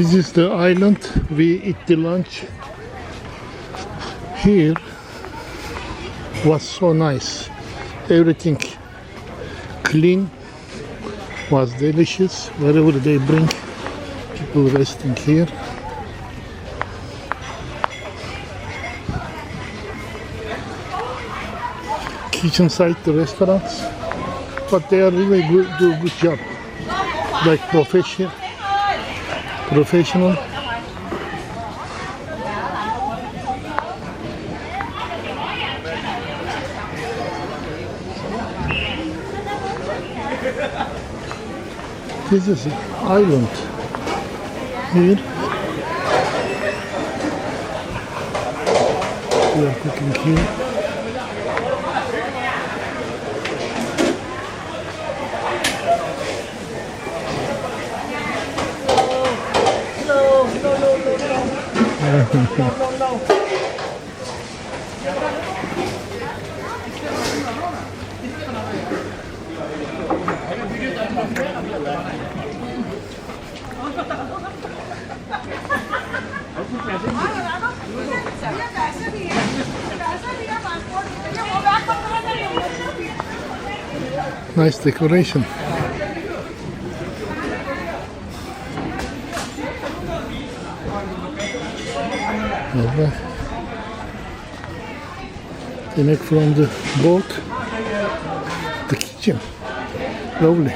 This is the island. We eat the lunch here. Was so nice. Everything clean. Was delicious. Wherever they bring people resting here. Kitchen side the restaurants, but they are really good, do a good job. Like professional. This is an island here. We are cooking here. No. Nice decoration. Alright. The neck from the boat, the kitchen. Lovely.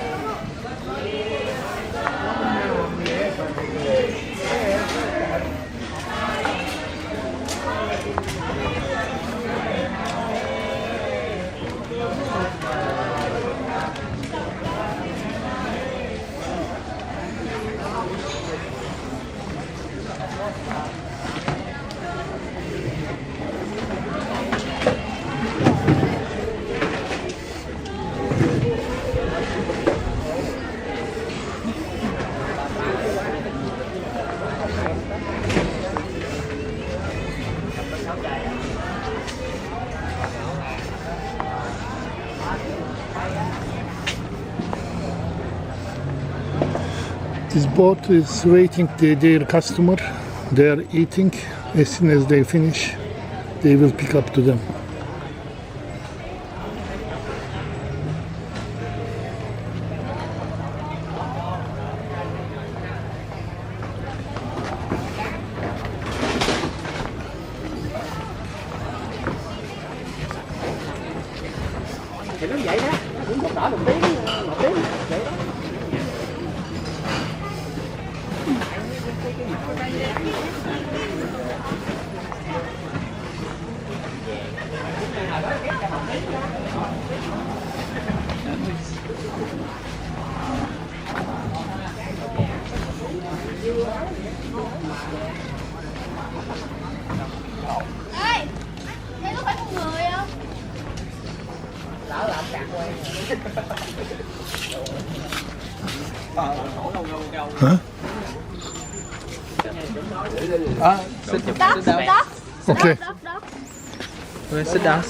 This boat is waiting their customer. They are eating. As soon as they finish, they will pick up to them. Thì nó vậy đó, nó cũng giúp đỡ một tiếng vậy đó. Ê, đây có phải con người không? Lỡ làm cạn quay. Huh? Stop. Okay. Stop. Sit down.